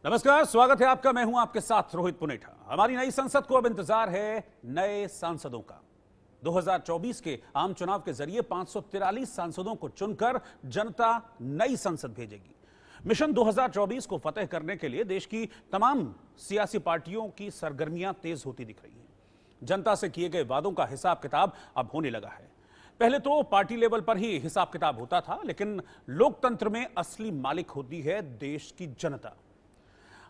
नमस्कार, स्वागत है आपका। मैं हूं आपके साथ रोहित पुनेठा। हमारी नई संसद को अब इंतजार है नए सांसदों का। 2024 के आम चुनाव के जरिए 543 सांसदों को चुनकर जनता नई संसद भेजेगी। मिशन 2024 को फतेह करने के लिए देश की तमाम सियासी पार्टियों की सरगर्मियां तेज होती दिख रही हैं। जनता से किए गए वादों का हिसाब किताब अब होने लगा है। पहले तो पार्टी लेवल पर ही हिसाब किताब होता था, लेकिन लोकतंत्र में असली मालिक होती है देश की जनता।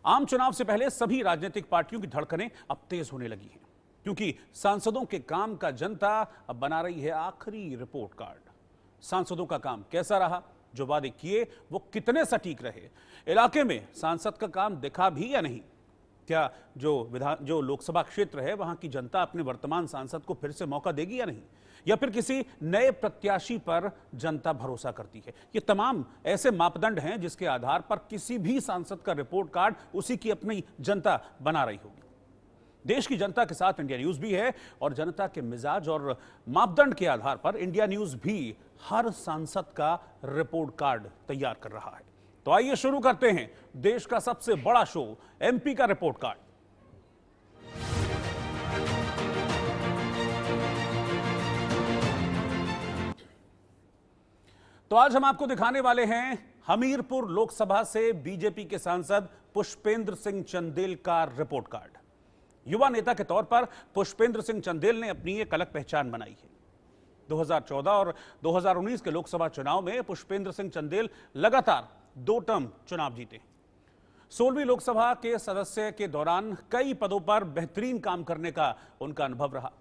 आम चुनाव से पहले सभी राजनीतिक पार्टियों की धड़कनें अब तेज होने लगी हैं, क्योंकि सांसदों के काम का जनता अब बना रही है आखिरी रिपोर्ट कार्ड। सांसदों का काम कैसा रहा, जो वादे किए वो कितने सटीक रहे, इलाके में सांसद का काम दिखा भी या नहीं, क्या जो लोकसभा क्षेत्र है वहां की जनता अपने वर्तमान सांसद को फिर से मौका देगी या नहीं, या फिर किसी नए प्रत्याशी पर जनता भरोसा करती है। ये तमाम ऐसे मापदंड हैं जिसके आधार पर किसी भी सांसद का रिपोर्ट कार्ड उसी की अपनी जनता बना रही होगी। देश की जनता के साथ इंडिया न्यूज भी है और जनता के मिजाज और मापदंड के आधार पर इंडिया न्यूज भी हर सांसद का रिपोर्ट कार्ड तैयार कर रहा है। तो आइए शुरू करते हैं देश का सबसे बड़ा शो, एमपी का रिपोर्ट कार्ड। तो आज हम आपको दिखाने वाले हैं हमीरपुर लोकसभा से बीजेपी के सांसद पुष्पेंद्र सिंह चंदेल का रिपोर्ट कार्ड। युवा नेता के तौर पर पुष्पेंद्र सिंह चंदेल ने अपनी एक अलग पहचान बनाई है। 2014 और 2019 के लोकसभा चुनाव में पुष्पेंद्र सिंह चंदेल लगातार 2 टर्म चुनाव जीते। 16वीं लोकसभा के सदस्य के दौरान कई पदों पर बेहतरीन काम करने का उनका अनुभव रहा।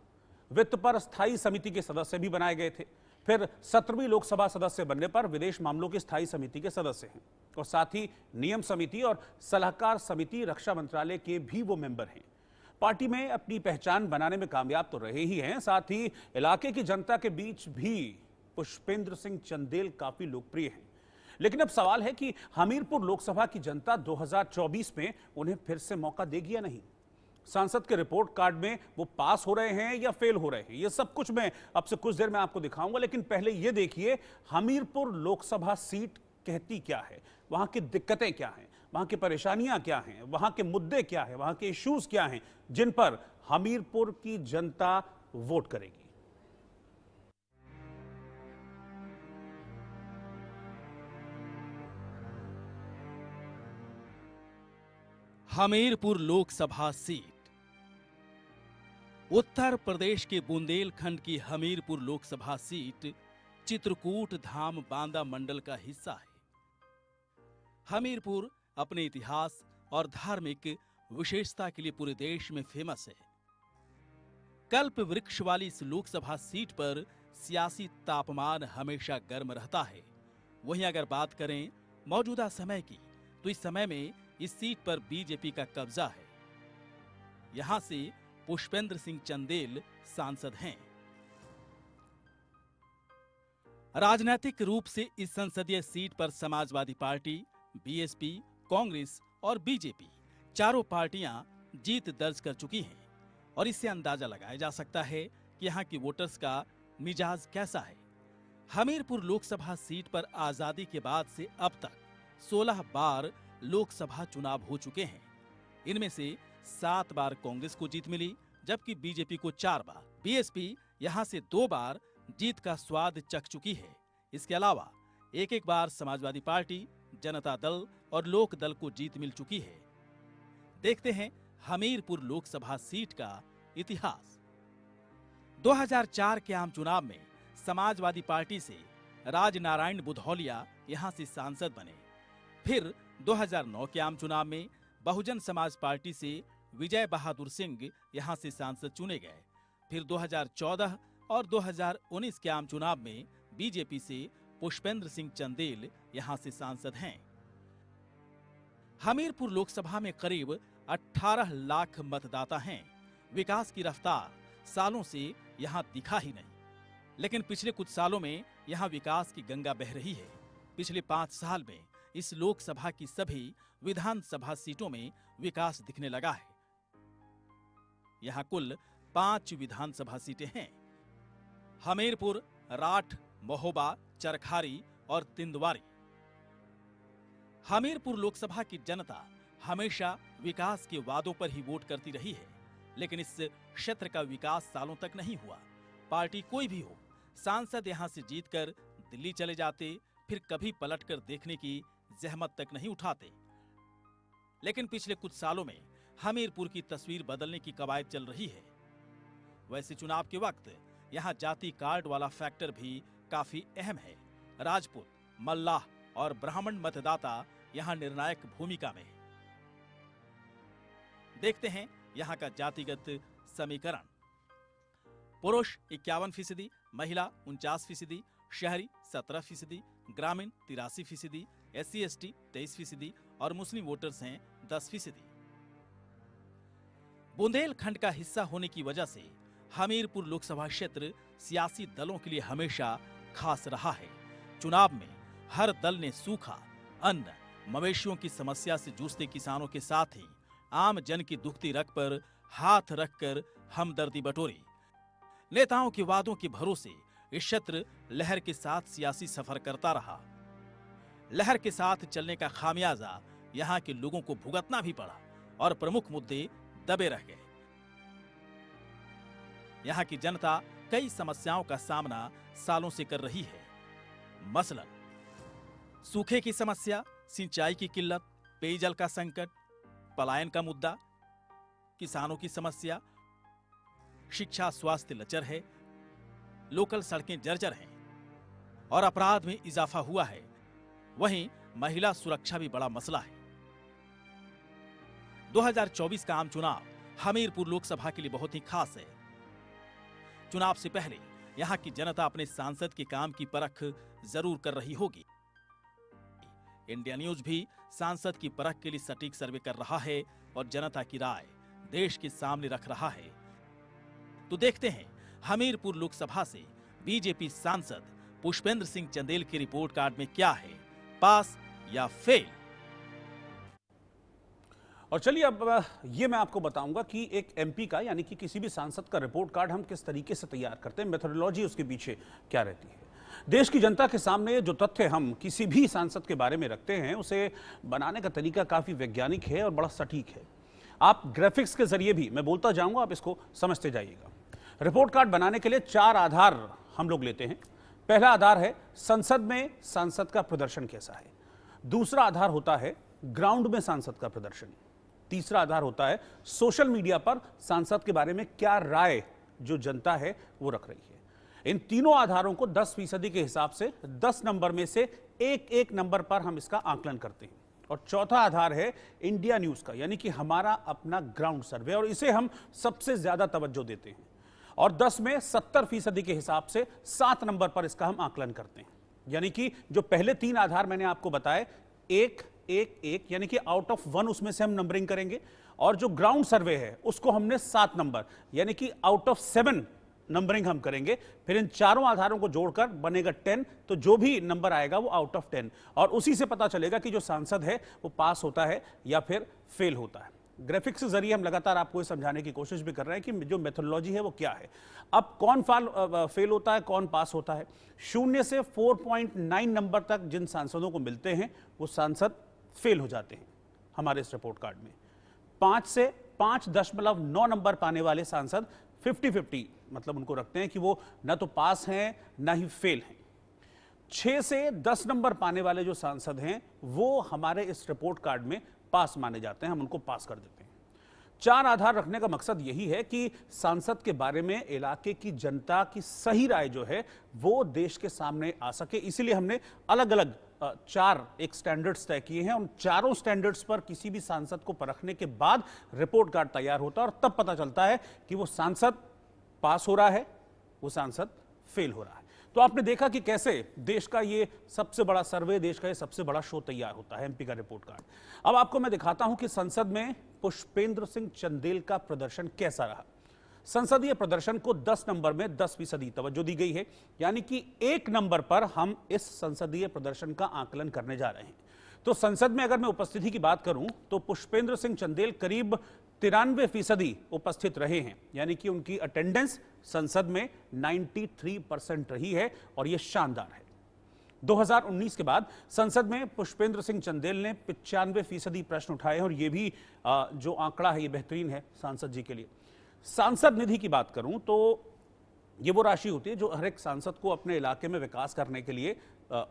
वित्त पर स्थायी समिति के सदस्य भी बनाए गए थे। फिर 17वीं लोकसभा सदस्य बनने पर विदेश मामलों की स्थायी समिति के सदस्य हैं और साथ ही नियम समिति और सलाहकार समिति रक्षा मंत्रालय के भी वो मेंबर हैं। पार्टी में अपनी पहचान बनाने में कामयाब तो रहे ही हैं, साथ ही इलाके की जनता के बीच भी पुष्पेंद्र सिंह चंदेल काफी लोकप्रिय हैं। लेकिन अब सवाल है कि हमीरपुर लोकसभा की जनता 2024 में उन्हें फिर से मौका देगी या नहीं। सांसद के रिपोर्ट कार्ड में वो पास हो रहे हैं या फेल हो रहे हैं, ये सब कुछ मैं अब से कुछ देर में आपको दिखाऊंगा। लेकिन पहले ये देखिए हमीरपुर लोकसभा सीट कहती क्या है, वहां की दिक्कतें क्या हैं, वहां की परेशानियां क्या हैं, वहां के मुद्दे क्या हैं, वहां के इश्यूज क्या हैं जिन पर हमीरपुर की जनता वोट करेगी। हमीरपुर लोकसभा सीट उत्तर प्रदेश के बुंदेलखंड की हमीरपुर लोकसभा सीट चित्रकूट धाम बांदा मंडल का हिस्सा है। हमीरपुर अपने इतिहास और धार्मिक विशेषता के लिए पूरे देश में फेमस है। कल्प वृक्ष वाली इस लोकसभा सीट पर सियासी तापमान हमेशा गर्म रहता है। वहीं अगर बात करें मौजूदा समय की, तो इस समय में इस सीट पर बीजेपी का कब्जा है। यहां से पुष्पेंद्र सिंह चंदेल सांसद हैं। राजनीतिक रूप से इस संसदीय सीट पर समाजवादी पार्टी, बीएसपी, कांग्रेस और बीजेपी चारों पार्टियां जीत दर्ज कर चुकी हैं और इससे अंदाजा लगाया जा सकता है कि यहां की वोटर्स का मिजाज कैसा है। हमीरपुर लोकसभा सीट पर आजादी के बाद से अब तक 16 बार लोकसभा चुनाव हो चुके हैं। इनमें से 7 बार कांग्रेस को जीत मिली, जबकि बीजेपी को 4 बार। बीएसपी यहां से 2 बार जीत का स्वाद चख चुकी है। इसके अलावा एक बार समाजवादी पार्टी, जनता दल और लोक दल को जीत मिल चुकी है। देखते हैं हमीरपुर लोकसभा सीट का इतिहास। 2004 के आम चुनाव में समाजवादी पार्टी से राजनारायण बुधौलिया यहां से सांसद बने। फिर 2009 के आम चुनाव में बहुजन समाज पार्टी से विजय बहादुर सिंह यहां से सांसद चुने गए। फिर 2014 और 2019 के आम चुनाव में बीजेपी से पुष्पेंद्र सिंह चंदेल यहां से सांसद हैं। हमीरपुर लोकसभा में करीब 18 लाख मतदाता हैं। विकास की रफ्तार सालों से यहां दिखा ही नहीं, लेकिन पिछले कुछ सालों में यहां विकास की गंगा बह रही है। पिछले 5 साल में इस लोकसभा की सभी विधानसभा सीटों में विकास दिखने लगा है। यहां कुल 5 विधानसभा सीटें हैं। हमीरपुर, राठ, महोबा, चरखारी और तिंदवारी। हमीरपुर लोकसभा की जनता हमेशा विकास के वादों पर ही वोट करती रही है, लेकिन इस क्षेत्र का विकास सालों तक नहीं हुआ। पार्टी कोई भी हो, सांसद यहां से जीतकर दिल्ली चले जाते, फिर कभी पलटकर देखने की जहमत तक नहीं उठाते। लेकिन पिछले कुछ सालों में हमीरपुर की तस्वीर बदलने की कवायद चल रही है। वैसे चुनाव के वक्त यहां जाति कार्ड वाला फैक्टर भी काफी अहम है। राजपूत, मल्लाह और ब्राह्मण मतदाता यहां निर्णायक भूमिका में है। देखते हैं यहां का जातिगत समीकरण। पुरुष 51%, महिला 49%, शहरी 17%, ग्रामीण 83%, SC/ST 23% और मुस्लिम वोटर्स हैं 10%। बुंदेलखंड का हिस्सा होने की वजह से हमीरपुर लोकसभा क्षेत्र सियासी दलों के लिए हमेशा खास रहा है। चुनाव में हर दल ने सूखा, अन्न, मवेशियों की समस्या से जूझते किसानों के साथ ही आम जन की दुखती रग पर हाथ रखकर हमदर्दी बटोरी। नेताओं के वादों के भरोसे इस क्षेत्र लहर के साथ सियासी सफर करता रहा। लहर के साथ चलने का खामियाजा यहाँ के लोगों को भुगतना भी पड़ा और प्रमुख मुद्दे दबे रह गए। यहाँ की जनता कई समस्याओं का सामना सालों से कर रही है। मसलन सूखे की समस्या, सिंचाई की किल्लत, पेयजल का संकट, पलायन का मुद्दा, किसानों की समस्या, शिक्षा स्वास्थ्य लचर है, लोकल सड़कें जर्जर हैं और अपराध में इजाफा हुआ है। वहीं महिला सुरक्षा भी बड़ा मसला है। 2024 का आम चुनाव हमीरपुर लोकसभा के लिए बहुत ही खास है। चुनाव से पहले यहां की जनता अपने सांसद के काम की परख जरूर कर रही होगी। इंडिया न्यूज भी सांसद की परख के लिए सटीक सर्वे कर रहा है और जनता की राय देश के सामने रख रहा है। तो देखते हैं हमीरपुर लोकसभा से बीजेपी सांसद पुष्पेंद्र सिंह चंदेल की रिपोर्ट कार्ड में क्या है, पास या फेल। और चलिए अब ये मैं आपको बताऊंगा कि एक एमपी का यानी कि किसी भी सांसद का रिपोर्ट कार्ड हम किस तरीके से तैयार करते हैं, मेथोडोलॉजी उसके पीछे क्या रहती है। देश की जनता के सामने जो तथ्य हम किसी भी सांसद के बारे में रखते हैं, उसे बनाने का तरीका काफी वैज्ञानिक है और बड़ा सटीक है। आप ग्राफिक्स के जरिए भी मैं बोलता जाऊंगा, आप इसको समझते जाइएगा। रिपोर्ट कार्ड बनाने के लिए 4 आधार हम लोग लेते हैं। पहला आधार है संसद में सांसद का प्रदर्शन कैसा है। दूसरा आधार होता है ग्राउंड में सांसद का प्रदर्शन। तीसरा आधार होता है सोशल मीडिया पर सांसद के बारे में क्या राय जो जनता है वो रख रही है। इन तीनों आधारों को 10% के हिसाब से 10 नंबर में से एक नंबर पर हम इसका आकलन करते हैं। और चौथा आधार है इंडिया न्यूज का, यानी कि हमारा अपना ग्राउंड सर्वे, और इसे हम सबसे ज्यादा तवज्जो देते हैं। और 10 में 70% के हिसाब से 7 नंबर पर इसका हम आकलन करते हैं। यानी कि जो पहले 3 आधार मैंने आपको बताए, 1, 1, 1, यानी कि आउट ऑफ 1 उसमें से हम नंबरिंग करेंगे। और जो ग्राउंड सर्वे है उसको हमने 7 नंबर यानी कि आउट ऑफ 7 नंबरिंग हम करेंगे। फिर इन चारों आधारों को जोड़कर बनेगा 10, तो जो भी नंबर आएगा वो आउट ऑफ 10, और उसी से पता चलेगा कि जो सांसद है वो पास होता है या फिर फेल होता है। ग्राफिक्स के जरिए हम लगातार आपको ये समझाने की कोशिश भी कर रहे हैं कि जो मेथोडोलॉजी है वो क्या है। अब कौन फेल होता है, कौन पास होता है। 0 से 4.9 नंबर तक जिन सांसदों को मिलते हैं वो सांसद फेल हो जाते हैं हमारे इस रिपोर्ट कार्ड में। 5 से 5.9 नंबर पाने वाले सांसद 50-50 मतलब उनको रखते हैं कि वो ना तो पास हैं ना ही फेल हैं। 6 से 10 नंबर पाने वाले जो सांसद हैं वो हमारे इस रिपोर्ट कार्ड में पास माने जाते हैं, हम उनको पास कर देते हैं। 4 आधार रखने का मकसद यही है कि सांसद के बारे में इलाके की जनता की सही राय जो है वो देश के सामने आ सके। इसीलिए हमने अलग अलग 4 एक स्टैंडर्ड्स तय किए हैं। उन चारों स्टैंडर्ड्स पर किसी भी सांसद को परखने के बाद रिपोर्ट कार्ड तैयार होता है और तब पता चलता है कि वो सांसद पास हो रहा है, वो सांसद फेल हो रहा है। तो आपने देखा कि कैसे देश का ये सबसे बड़ा सर्वे, देश का ये सबसे बड़ा शो तैयार होता है, एमपी का रिपोर्ट कार्ड। अब आपको मैं दिखाता हूं कि संसद में पुष्पेंद्र सिंह चंदेल का प्रदर्शन कैसा रहा। संसदीय प्रदर्शन को 10 नंबर में 10% तवज्जो दी गई है, यानी कि 1 नंबर पर हम इस संसदीय प्रदर्शन का आकलन करने जा रहे हैं। तो संसद में अगर मैं उपस्थिति की बात करूं तो पुष्पेंद्र सिंह चंदेल करीब 93% उपस्थित रहे हैं, यानी कि उनकी अटेंडेंस संसद में 93% रही है और यह शानदार है। 2019 के बाद संसद में पुष्पेंद्र सिंह चंदेल ने 95% प्रश्न उठाए हैं और ये भी जो आंकड़ा है ये बेहतरीन है सांसद जी के लिए। सांसद निधि की बात करूं तो ये वो राशि होती है जो हर एक सांसद को अपने इलाके में विकास करने के लिए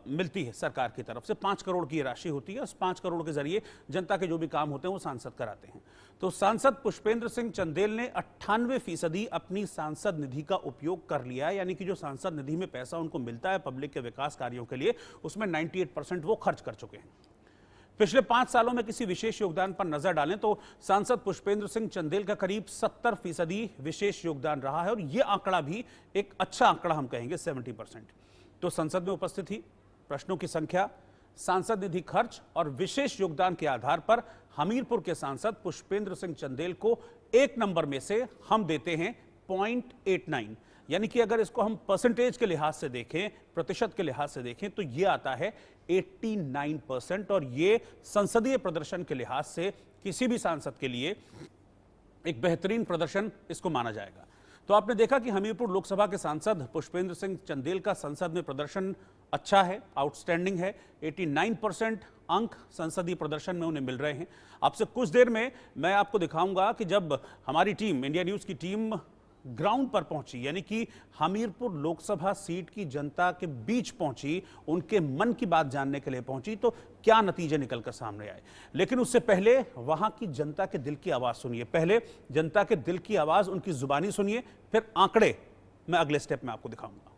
मिलती है सरकार की तरफ से। 5 करोड़ की राशि होती है। उस 5 करोड़ के जरिए जनता के जो भी काम होते हैं वो सांसद कराते हैं। तो सांसद पुष्पेंद्र सिंह चंदेल ने 98% अपनी सांसद निधि का उपयोग कर लिया है, यानी कि जो सांसद निधि में पैसा उनको मिलता है पब्लिक के विकास कार्यों के लिए, उसमें 98% वो खर्च कर चुके हैं। पिछले 5 सालों में किसी विशेष योगदान पर नजर डालें तो सांसद पुष्पेंद्र सिंह चंदेल का करीब 70% विशेष योगदान रहा है और यह आंकड़ा भी एक अच्छा आंकड़ा हम कहेंगे 70%। तो संसद में उपस्थिति, प्रश्नों की संख्या, सांसद निधि खर्च और विशेष योगदान के आधार पर हमीरपुर के सांसद पुष्पेंद्र सिंह चंदेल को 1 नंबर में से हम देते हैं 0.89, यानी कि अगर इसको हम परसेंटेज के लिहाज से देखें, प्रतिशत के लिहाज से देखें तो ये आता है 89% और ये संसदीय प्रदर्शन के लिहाज से किसी भी सांसद के लिए एक बेहतरीन प्रदर्शन इसको माना जाएगा। तो आपने देखा कि हमीरपुर लोकसभा के सांसद पुष्पेंद्र सिंह चंदेल का संसद में प्रदर्शन अच्छा है, आउटस्टैंडिंग है। 89% अंक संसदीय प्रदर्शन में उन्हें मिल रहे हैं। आपसे कुछ देर में मैं आपको दिखाऊंगा कि जब हमारी टीम, इंडिया न्यूज की टीम ग्राउंड पर पहुंची, यानी कि हमीरपुर लोकसभा सीट की जनता के बीच पहुंची, उनके मन की बात जानने के लिए पहुंची, तो क्या नतीजे निकलकर सामने आए। लेकिन उससे पहले वहां की जनता के दिल की आवाज सुनिए। पहले जनता के दिल की आवाज, उनकी जुबानी सुनिए, फिर आंकड़े मैं अगले स्टेप में आपको दिखाऊंगा।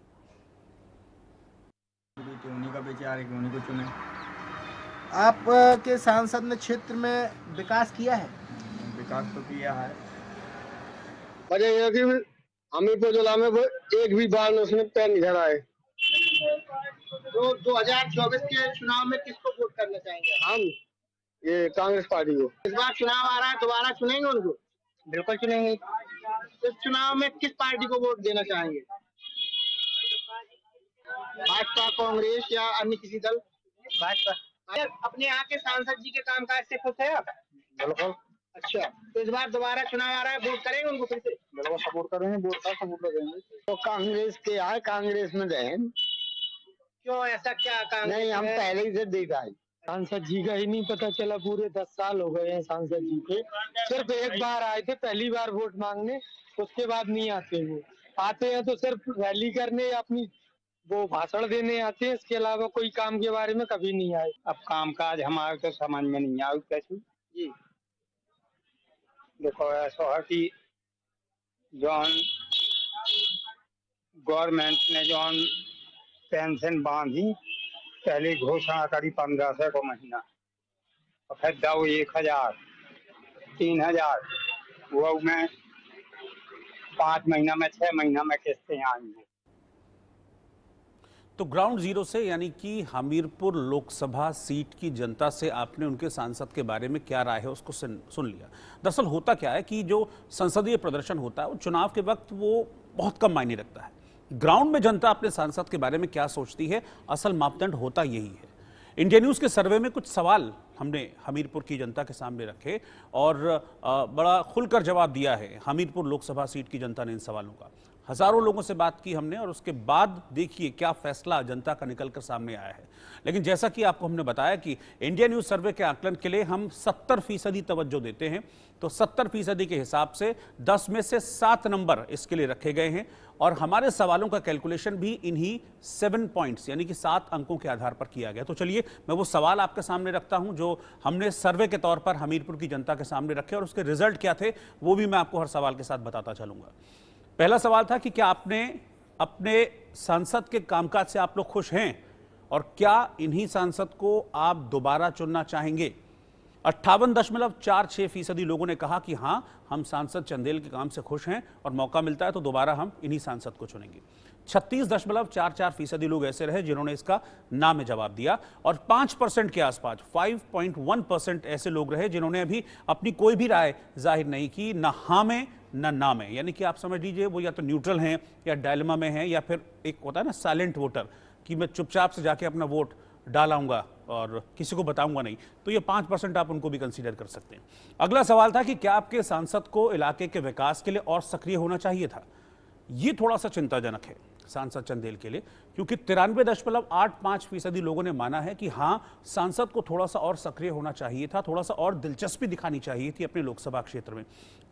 उन्हीं का विचार है कि उन्हीं को चुने। आप के सांसद ने क्षेत्र में विकास किया है? विकास तो किया है। वजह यह कि हमीरपुर जिला में वो एक भी बार उसने पैर नहीं धराए। तो 2024 के चुनाव में किसको वोट करना चाहेंगे? हम ये कांग्रेस पार्टी को। इस बार चुनाव आ रहा है, दोबारा चुनेंगे उनको? बिल्कुल चुनेंगे। इस चुनाव में किस पार्टी को वोट देना चाहेंगे? भाजपा, कांग्रेस या अन्य किसी दल? भाजपा। अपने यहाँ के सांसद जी के कामकाज से खुश है आप? बिल्कुल। अच्छा, तो इस बार दोबारा चुनाव आ रहा है, वोट करेंगे उनको फिर से? बिल्कुल सपोर्ट करेंगे, वोट का सपोर्ट करेंगे। तो कांग्रेस के आए, कांग्रेस में गए। क्यों, ऐसा क्या? कांग्रेस नहीं, हम में? पहले ही से देखा है। सांसद जी का ही नहीं पता चला। पूरे 10 साल हो गए हैं सांसद जी के। सिर्फ एक बार आए थे, पहली बार वोट मांगने, उसके बाद नहीं आते। वो आते हैं तो सिर्फ रैली करने या अपनी वो भाषण देने आते हैं, इसके अलावा कोई काम के बारे में कभी नहीं आए। अब कामकाज हमारे तो समझ में नहीं आया कैसे जी। देखो ऐसा है कि जौन गवर्नमेंट ने जौन पेंशन बांधी, पहले घोषणा करी 1500 को महीना, और फिर दो 1000, 3000, वो में 5 महीना में 6 महीना में किस्तें आई हैं। तो ग्राउंड जीरो से, यानी कि हमीरपुर लोकसभा सीट की जनता से आपने उनके सांसद के बारे में क्या राय है उसको सुन लिया। दरअसल होता क्या है कि जो संसदीय प्रदर्शन होता है वो चुनाव के वक्त वो बहुत कम मायने रखता है। ग्राउंड में जनता अपने सांसद के बारे में क्या सोचती है, असल मापदंड होता यही है। इंडिया न्यूज के सर्वे में कुछ सवाल हमने हमीरपुर की जनता के सामने रखे और बड़ा खुलकर जवाब दिया है हमीरपुर लोकसभा सीट की जनता ने इन सवालों का। हजारों लोगों से बात की हमने और उसके बाद देखिए क्या फैसला जनता का निकलकर सामने आया है। लेकिन जैसा कि आपको हमने बताया कि इंडिया न्यूज सर्वे के आकलन के लिए हम 70% तवज्जो देते हैं, तो 70% के हिसाब से 10 में से 7 नंबर इसके लिए रखे गए हैं और हमारे सवालों का कैलकुलेशन भी इन्हीं 7 पॉइंट्स यानी कि 7 अंकों के आधार पर किया गया। तो चलिए मैं वो सवाल आपके सामने रखता हूं जो हमने सर्वे के तौर पर हमीरपुर की जनता के सामने रखे और उसके रिजल्ट क्या थे वो भी मैं आपको हर सवाल के साथ बताता चलूंगा। पहला सवाल था कि क्या आपने अपने सांसद के कामकाज से आप लोग खुश हैं और क्या इन्हीं सांसद को आप दोबारा चुनना चाहेंगे। 58.46% लोगों ने कहा कि हां, हम सांसद चंदेल के काम से खुश हैं और मौका मिलता है तो दोबारा हम इन्हीं सांसद को चुनेंगे। 36.44% लोग ऐसे रहे जिन्होंने इसका ना में जवाब दिया और 5% के आसपास 5.1% ऐसे लोग रहे जिन्होंने अभी अपनी कोई भी राय जाहिर नहीं की, ना हाँ में ना में, यानी कि आप समझ लीजिए वो या तो न्यूट्रल हैं या डायलेमा में हैं या फिर एक होता है ना साइलेंट वोटर कि मैं चुपचाप से जाके अपना वोट डालाऊंगा और किसी को बताऊंगा नहीं। तो ये 5% आप उनको भी कंसीडर कर सकते हैं। अगला सवाल था कि क्या आपके सांसद को इलाके के विकास के लिए और सक्रिय होना चाहिए था। ये थोड़ा सा चिंताजनक है। सांसद चंदेल के लिए, क्योंकि 93.85% लोगों ने माना है कि हाँ, सांसद को थोड़ा सा और सक्रिय होना चाहिए था, थोड़ा सा और दिलचस्पी दिखानी चाहिए थी अपने लोकसभा क्षेत्र में।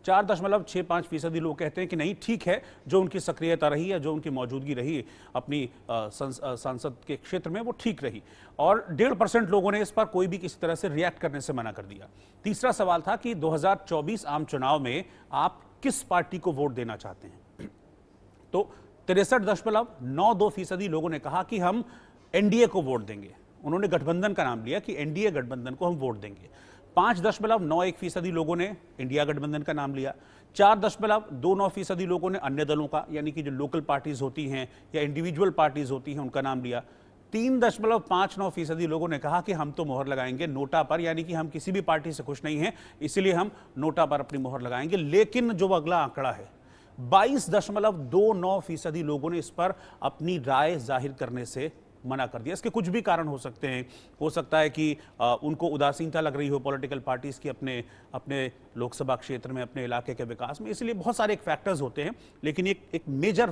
4.65% लोग कहते हैं कि नहीं, ठीक है, जो उनकी सक्रियता रही है, जो उनकी मौजूदगी रही अपनी सांसद के क्षेत्र में, वो ठीक रही। और 1.5% लोगों ने इस पर कोई भी किसी तरह से रिएक्ट करने से मना कर दिया। तीसरा सवाल था कि 2024 आम चुनाव में आप किस पार्टी को वोट देना चाहते हैं। तो 63.92% लोगों ने कहा कि हम एनडीए को वोट देंगे। उन्होंने गठबंधन का नाम लिया कि एनडीए गठबंधन को हम वोट देंगे। 5.91% लोगों ने इंडिया गठबंधन का नाम लिया। 4.29% लोगों ने अन्य दलों का, यानी कि जो लोकल पार्टीज होती हैं या इंडिविजुअल पार्टीज होती हैं, उनका नाम लिया। 3.59% लोगों ने कहा कि हम तो मोहर लगाएंगे नोटा पर, यानी कि हम किसी भी पार्टी से खुश नहीं हैं, इसलिए हम नोटा पर अपनी मोहर लगाएंगे। लेकिन जो अगला आंकड़ा है, 22.29% लोगों ने इस पर अपनी राय जाहिर करने से मना कर दिया। इसके कुछ भी कारण हो सकते हैं। हो सकता है कि उनको उदासीनता लग रही हो पॉलिटिकल पार्टीज की अपने लोकसभा क्षेत्र में, अपने इलाके के विकास में, इसलिए बहुत सारे फैक्टर्स होते हैं। लेकिन एक मेजर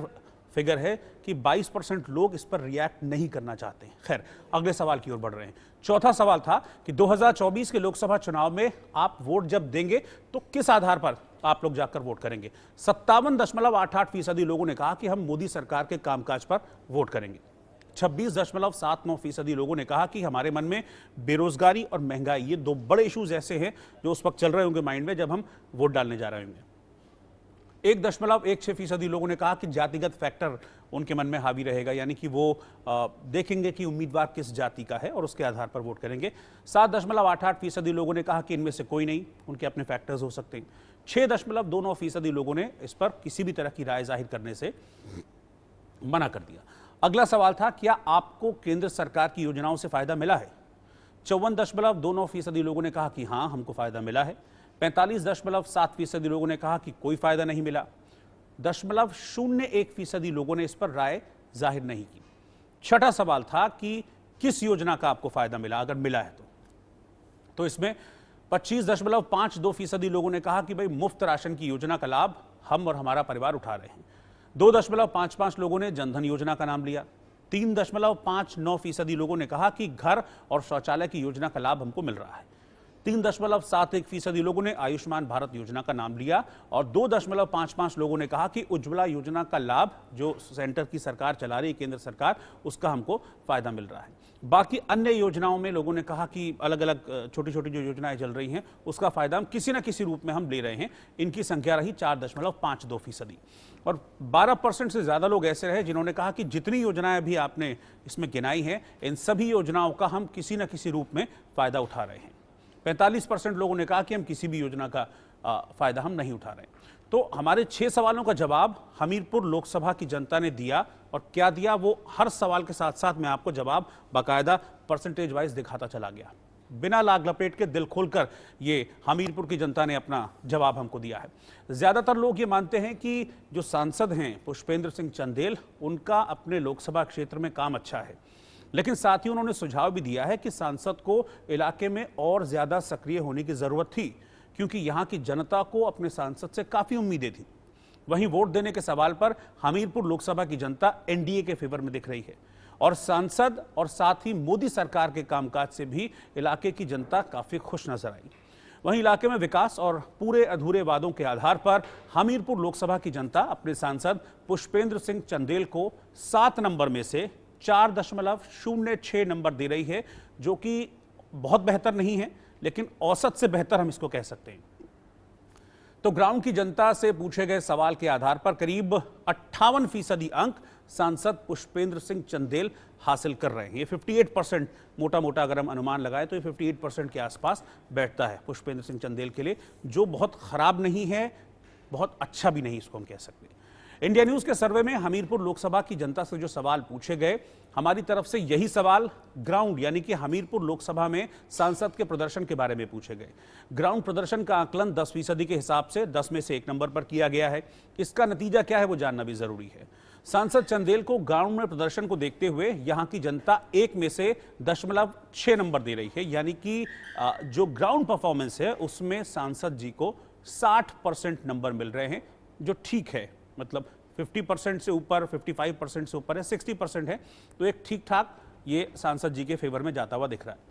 फिगर है कि 22% लोग इस पर रिएक्ट नहीं करना चाहते हैं। खैर, अगले सवाल की ओर बढ़ रहे हैं। चौथा सवाल था कि 2024 के लोकसभा चुनाव में आप वोट जब देंगे तो किस आधार पर आप लोग जाकर वोट करेंगे। 57.88% लोगों ने कहा कि हम मोदी सरकार के कामकाज पर वोट करेंगे। 26.79% लोगों ने कहा कि हमारे मन में बेरोजगारी और महंगाई, ये दो बड़े इश्यूज ऐसे हैं जो उस वक्त चल रहे होंगे माइंड में जब हम वोट डालने जा रहे होंगे। 1.16% लोगों ने कहा कि जातिगत फैक्टर उनके मन में हावी रहेगा, यानी कि वो देखेंगे कि उम्मीदवार किस जाति का है और उसके आधार पर वोट करेंगे। 7.88% लोगों ने कहा कि इनमें से कोई नहीं, उनके अपने फैक्टर्स हो सकते हैं। 6.29% लोगों ने इस पर किसी भी तरह की राय जाहिर करने से मना कर दिया। अगला सवाल था, क्या आपको केंद्र सरकार की योजनाओं से फायदा मिला है। 54.29% लोगों ने कहा कि हाँ, हमको फायदा मिला है। 45.7% लोगों ने कहा कि कोई फायदा नहीं मिला। 0.01% लोगों ने इस पर राय जाहिर नहीं की। छठा सवाल था कि किस योजना का आपको फायदा मिला, अगर मिला है तो इसमें 25.52% लोगों ने कहा कि भाई मुफ्त राशन की योजना का लाभ हम और हमारा परिवार उठा रहे हैं। 2.55 लोगों ने जनधन योजना का नाम लिया। 3.59% लोगों ने कहा कि घर और शौचालय की योजना का लाभ हमको मिल रहा है। 3.71% लोगों ने आयुष्मान भारत योजना का नाम लिया और 2.55 लोगों ने कहा कि उज्ज्वला योजना का लाभ जो सेंटर की सरकार चला रही है, केंद्र सरकार, उसका हमको फायदा मिल रहा है। बाकी अन्य योजनाओं में लोगों ने कहा कि अलग अलग छोटी छोटी जो योजनाएं चल रही हैं उसका फायदा हम किसी न किसी रूप में हम ले रहे हैं। इनकी संख्या रही 4.52% और 12% से ज्यादा लोग ऐसे रहे जिन्होंने कहा कि जितनी योजनाएं भी आपने इसमें गिनाई हैं, इन सभी योजनाओं का हम किसी न किसी रूप में फायदा उठा रहे हैं। 45% लोगों ने कहा कि हम किसी भी योजना का फायदा हम नहीं उठा रहे। तो हमारे 6 सवालों का जवाब हमीरपुर लोकसभा की जनता ने दिया, और क्या दिया वो हर सवाल के साथ साथ मैं आपको जवाब बाकायदा परसेंटेज वाइज दिखाता चला गया। बिना लाग लपेट के, दिल खोलकर ये हमीरपुर की जनता ने अपना जवाब हमको दिया है। ज्यादातर लोग ये मानते हैं कि जो सांसद हैं पुष्पेंद्र सिंह चंदेल, उनका अपने लोकसभा क्षेत्र में काम अच्छा है, लेकिन साथ ही उन्होंने सुझाव भी दिया है कि सांसद को इलाके में और ज्यादा सक्रिय होने की जरूरत थी, क्योंकि यहां की जनता को अपने सांसद से काफी उम्मीदें थी। वहीं वोट देने के सवाल पर हमीरपुर लोकसभा की जनता एनडीए के फेवर में दिख रही है, और सांसद और साथ ही मोदी सरकार के कामकाज से भी इलाके की जनता काफी खुश नजर आई। वहीं इलाके में विकास और पूरे अधूरे वादों के आधार पर हमीरपुर लोकसभा की जनता अपने सांसद पुष्पेंद्र सिंह चंदेल को 7 नंबर में से 4.06 नंबर दे रही है, जो कि बहुत बेहतर नहीं है, लेकिन औसत से बेहतर हम इसको कह सकते हैं। तो ग्राउंड की जनता से पूछे गए सवाल के आधार पर करीब 58% अंक सांसद पुष्पेंद्र सिंह चंदेल हासिल कर रहे हैं। ये 58% मोटा मोटा अगर हम अनुमान लगाए तो ये 58% के आसपास बैठता है पुष्पेंद्र सिंह चंदेल के लिए, जो बहुत खराब नहीं है, बहुत अच्छा भी नहीं, इसको हम कह सकते हैं। इंडिया न्यूज के सर्वे में हमीरपुर लोकसभा की जनता से जो सवाल पूछे गए, हमारी तरफ से यही सवाल ग्राउंड यानी कि हमीरपुर लोकसभा में सांसद के प्रदर्शन के बारे में पूछे गए। ग्राउंड प्रदर्शन का आकलन 10% के हिसाब से 10 में से 1 नंबर पर किया गया है। इसका नतीजा क्या है वो जानना भी जरूरी है। सांसद चंदेल को ग्राउंड में प्रदर्शन को देखते हुए यहां की जनता 1 में से 0.6 नंबर दे रही है, यानी कि जो ग्राउंड परफॉर्मेंस है उसमें सांसद जी को 60% नंबर मिल रहे हैं, जो ठीक है, मतलब 50% से ऊपर, 55% से ऊपर है, 60% है, तो एक ठीक ठाक ये सांसद जी के फेवर में जाता हुआ दिख रहा है।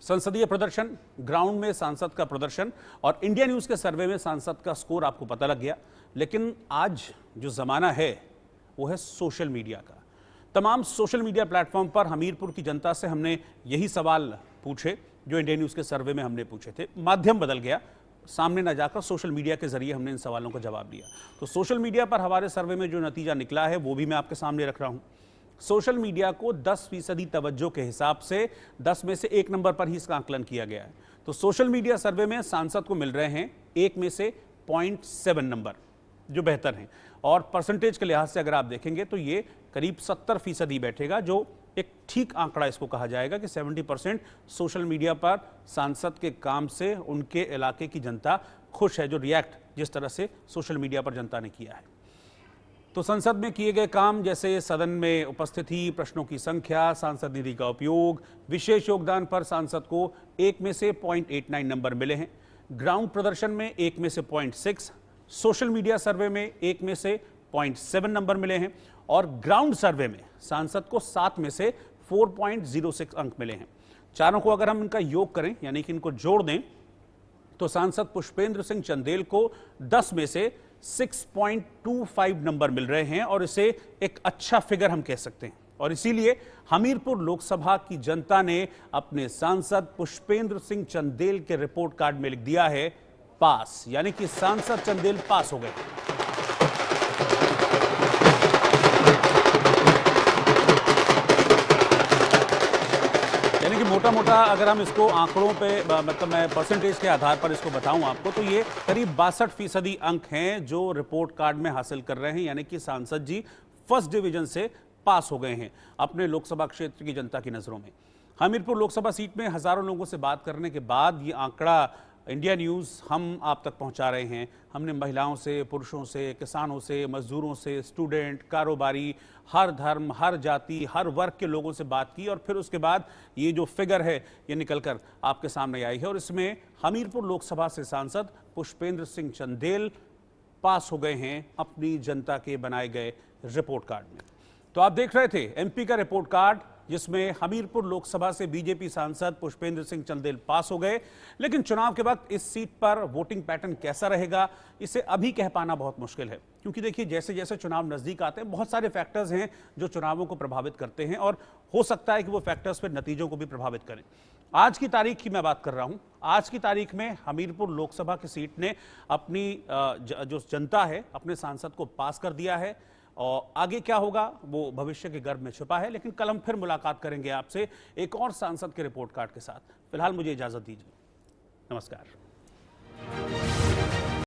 संसदीय प्रदर्शन, ग्राउंड में सांसद का प्रदर्शन और इंडिया न्यूज के सर्वे में सांसद का स्कोर आपको पता लग गया। लेकिन आज जो जमाना है वो है सोशल मीडिया का। तमाम सोशल मीडिया प्लेटफॉर्म पर हमीरपुर की जनता से हमने यही सवाल पूछे जो इंडिया न्यूज के सर्वे में हमने पूछे थे। माध्यम बदल गया, सामने न जाकर सोशल मीडिया के जरिए हमने इन सवालों का जवाब दिया। तो सोशल मीडिया पर हमारे सर्वे में जो नतीजा निकला है वो भी मैं आपके सामने रख रहा हूं। सोशल मीडिया को 10% तवज्जो के हिसाब से 10 में से 1 नंबर पर ही इसका आकलन किया गया है। तो सोशल मीडिया सर्वे में सांसद को मिल रहे हैं 1 में से 0.7 नंबर, जो बेहतर हैं। और परसेंटेज के लिहाज से अगर आप देखेंगे तो ये करीब 70% ही बैठेगा, जो एक ठीक आंकड़ा इसको कहा जाएगा कि 70% सोशल मीडिया पर सांसद के काम से उनके इलाके की जनता खुश है, जो रिएक्ट जिस तरह से सोशल मीडिया पर जनता ने किया है। तो संसद में किए गए काम जैसे सदन में उपस्थिति, प्रश्नों की संख्या, सांसद निधि का उपयोग, विशेष योगदान पर सांसद को 1 में से 0.89 नंबर मिले हैं। ग्राउंड प्रदर्शन में 1 में से 0.6, सोशल मीडिया सर्वे में 1 में से 0.7 नंबर मिले हैं और ग्राउंड सर्वे में सांसद को 7 में से 4.06 अंक मिले हैं। चारों को अगर हम इनका योग करें यानी कि इनको जोड़ दें तो सांसद पुष्पेंद्र सिंह चंदेल को 10 में से 6.25 नंबर मिल रहे हैं और इसे एक अच्छा फिगर हम कह सकते हैं। और इसीलिए हमीरपुर लोकसभा की जनता ने अपने सांसद पुष्पेंद्र सिंह चंदेल के रिपोर्ट कार्ड में लिख दिया है पास, यानी कि सांसद चंदेल पास हो गए। यानी कि मोटा मोटा अगर हम इसको आंकड़ों पे मतलब मैं परसेंटेज के आधार पर इसको बताऊं आपको तो ये करीब 62% अंक हैं जो रिपोर्ट कार्ड में हासिल कर रहे हैं। यानी कि सांसद जी फर्स्ट डिवीजन से पास हो गए हैं अपने लोकसभा क्षेत्र की जनता की नजरों में। हमीरपुर लोकसभा सीट में हजारों लोगों से बात करने के बाद ये आंकड़ा इंडिया न्यूज़ हम आप तक पहुंचा रहे हैं। हमने महिलाओं से, पुरुषों से, किसानों से, मजदूरों से, स्टूडेंट, कारोबारी, हर धर्म, हर जाति, हर वर्ग के लोगों से बात की और फिर उसके बाद ये जो फिगर है ये निकलकर आपके सामने आई है। और इसमें हमीरपुर लोकसभा से सांसद पुष्पेंद्र सिंह चंदेल पास हो गए हैं अपनी जनता के बनाए गए रिपोर्ट कार्ड में। तो आप देख रहे थे एमपी का रिपोर्ट कार्ड जिसमें हमीरपुर लोकसभा से बीजेपी सांसद पुष्पेंद्र सिंह चंदेल पास हो गए। लेकिन चुनाव के वक्त इस सीट पर वोटिंग पैटर्न कैसा रहेगा इसे अभी कह पाना बहुत मुश्किल है, क्योंकि देखिए जैसे जैसे चुनाव नजदीक आते हैं बहुत सारे फैक्टर्स हैं जो चुनावों को प्रभावित करते हैं और हो सकता है कि वो फैक्टर्स फिर नतीजों को भी प्रभावित करें। आज की तारीख की मैं बात कर रहा हूं। आज की तारीख में हमीरपुर लोकसभा की सीट ने अपनी जो जनता है अपने सांसद को पास कर दिया है और आगे क्या होगा वो भविष्य के गर्भ में छुपा है। लेकिन कल हम फिर मुलाकात करेंगे आपसे एक और सांसद के रिपोर्ट कार्ड के साथ। फिलहाल मुझे इजाजत दीजिए। नमस्कार।